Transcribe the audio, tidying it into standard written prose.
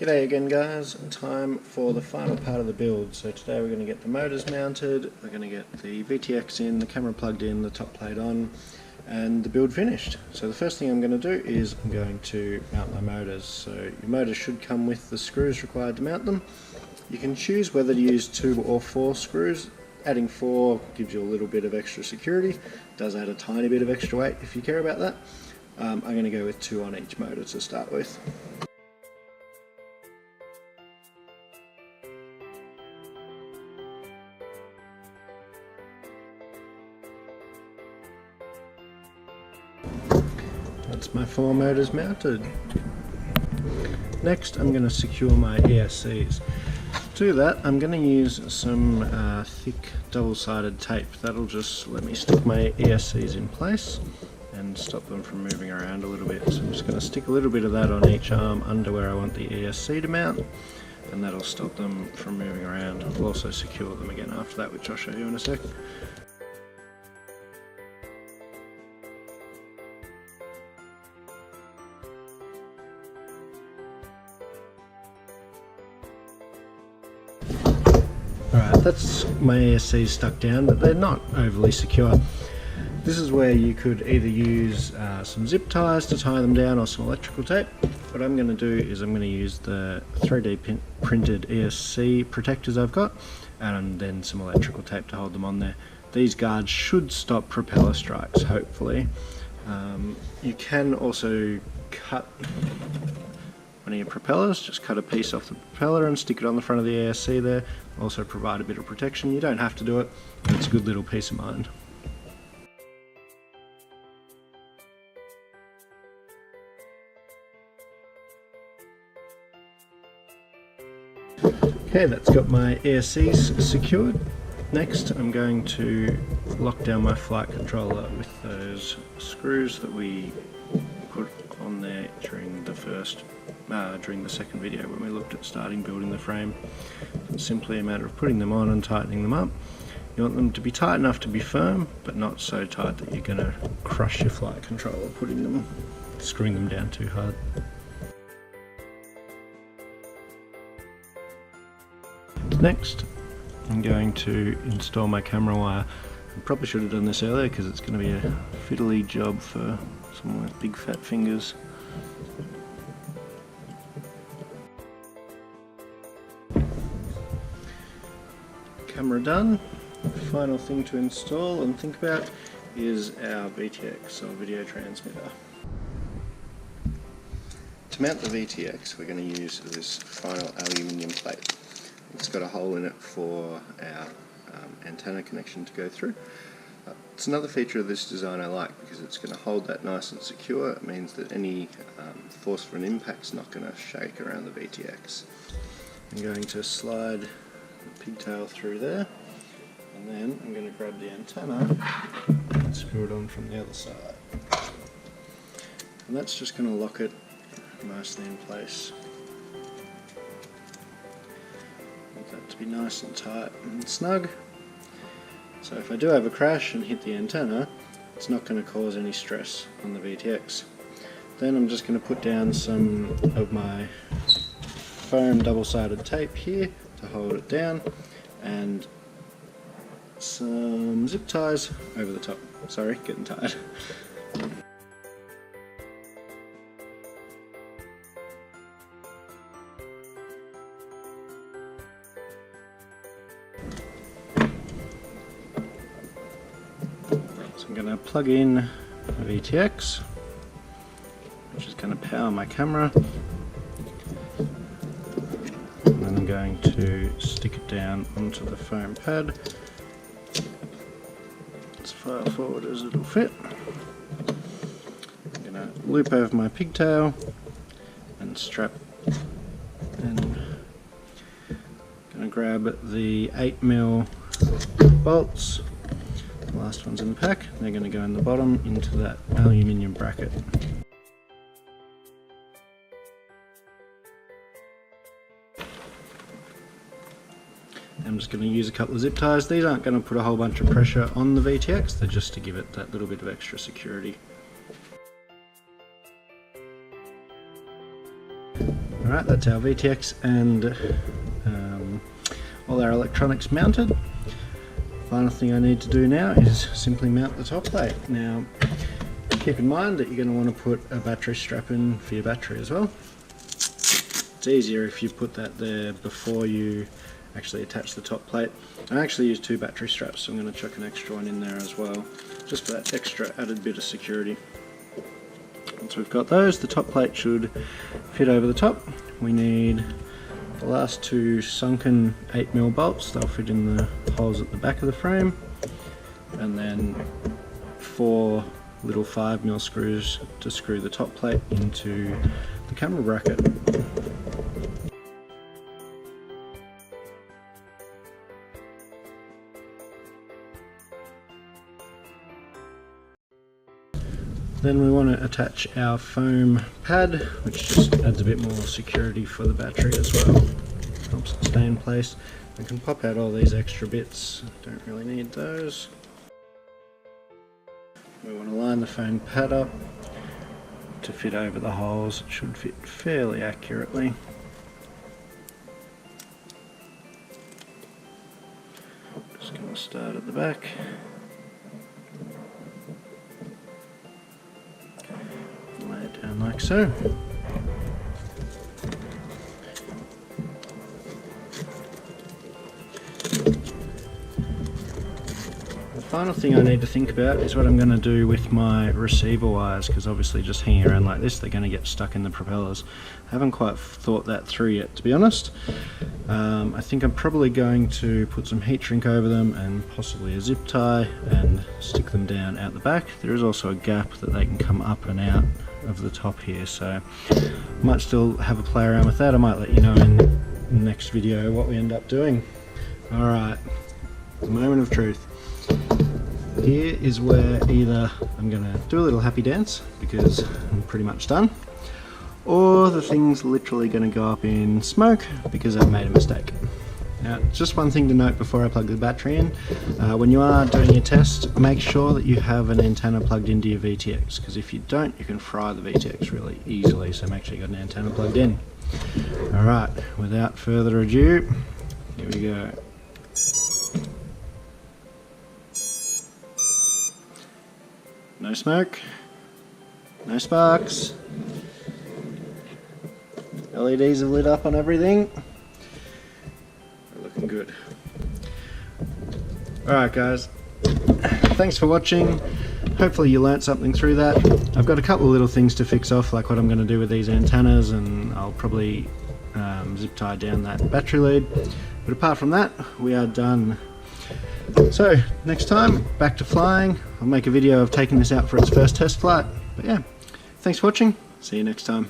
G'day again guys, time for the final part of the build. So today we're going to get the motors mounted, we're going to get the VTX in, the camera plugged in, the top plate on, and the build finished. So the first thing I'm going to do is I'm going to mount my motors. So your motors should come with the screws required to mount them. You can choose whether to use 2 or 4 screws. Adding 4 gives you a little bit of extra security, does add a tiny bit of extra weight if you care about that. I'm going to go with 2 on each motor to start with. That's my 4 motors mounted. Next I'm going to secure my ESCs. To do that I'm going to use some thick double-sided tape. That'll just let me stick my ESCs in place and stop them from moving around a little bit. So I'm just going to stick a little bit of that on each arm under where I want the ESC to mount, and that'll stop them from moving around. I'll also secure them again after that, which I'll show you in a sec. Alright, that's my ESCs stuck down, but they're not overly secure. This is where you could either use some zip ties to tie them down or some electrical tape. What I'm going to do is I'm going to use the 3D printed ESC protectors I've got, and then some electrical tape to hold them on there. These guards should stop propeller strikes, hopefully. You can also cut one of your propellers, just cut a piece off the propeller and stick it on the front of the ESC there. Also provide a bit of protection. You don't have to do it, but it's a good little peace of mind. Okay, that's got my ESCs secured. Next I'm going to lock down my flight controller with those screws that we put on there during the second video when we looked at starting building the frame. It's simply a matter of putting them on and tightening them up. You want them to be tight enough to be firm, but not so tight that you're going to crush your flight controller screwing them down too hard. Next, I'm going to install my camera wire. I probably should have done this earlier because it's going to be a fiddly job for someone with big fat fingers. Camera done. Final thing to install and think about is our VTX, or video transmitter. To mount the VTX we're going to use this final aluminium plate. It's got a hole in it for our antenna connection to go through. It's another feature of this design I like because it's going to hold that nice and secure. It means that any force for an impact is not going to shake around the VTX. I'm going to slide the pigtail through there, and then I'm going to grab the antenna and screw it on from the other side. And that's just going to lock it nicely in place. Want that to be nice and tight and snug. So if I do have a crash and hit the antenna, it's not going to cause any stress on the VTX. Then I'm just going to put down some of my foam double-sided tape here to hold it down, and some zip ties over the top. Sorry, getting tired. So I'm going to plug in the VTX, which is going to power my camera, and then I'm going to stick it down onto the foam pad as far forward as it'll fit. I'm going to loop over my pigtail and strap, and going to grab the 8mm bolts. The last one's in the pack. They're going to go in the bottom into that aluminium bracket. I'm just going to use a couple of zip ties. These aren't going to put a whole bunch of pressure on the VTX, they're just to give it that little bit of extra security. Alright, that's our VTX and all our electronics mounted. Final thing I need to do now is simply mount the top plate. Now, keep in mind that you're going to want to put a battery strap in for your battery as well. It's easier if you put that there before you actually attach the top plate. I actually use 2 battery straps, so I'm going to chuck an extra one in there as well, just for that extra added bit of security. Once we've got those, the top plate should fit over the top. We need the last 2 sunken 8mm bolts. They'll fit in the holes at the back of the frame, and then 4 little 5mm screws to screw the top plate into the camera bracket. Then we want to attach our foam pad, which just adds a bit more security for the battery as well. Helps it stay in place. We can pop out all these extra bits, don't really need those. We want to line the foam pad up to fit over the holes. It should fit fairly accurately. Just going to start at the back. Lay it down like so. The final thing I need to think about is what I'm going to do with my receiver wires, because obviously just hanging around like this they're going to get stuck in the propellers. I haven't quite thought that through yet, to be honest. I think I'm probably going to put some heat shrink over them and possibly a zip tie and stick them down out the back. There is also a gap that they can come up and out of the top here, so I might still have a play around with that. I might let you know in the next video what we end up doing. Alright, the moment of truth. Here is where either I'm going to do a little happy dance because I'm pretty much done, or the thing's literally going to go up in smoke because I've made a mistake. Now, just one thing to note before I plug the battery in. When you are doing your test, make sure that you have an antenna plugged into your VTX, because if you don't, you can fry the VTX really easily, so make sure you got an antenna plugged in. Alright, without further ado, here we go. No smoke, no sparks, LEDs have lit up on everything. They're looking good. Alright guys, thanks for watching. Hopefully you learnt something through that. I've got a couple of little things to fix off, like what I'm going to do with these antennas, and I'll probably zip tie down that battery lead. But apart from that, we are done. So next time, back to flying. I'll make a video of taking this out for its first test flight. But yeah, thanks for watching. See you next time.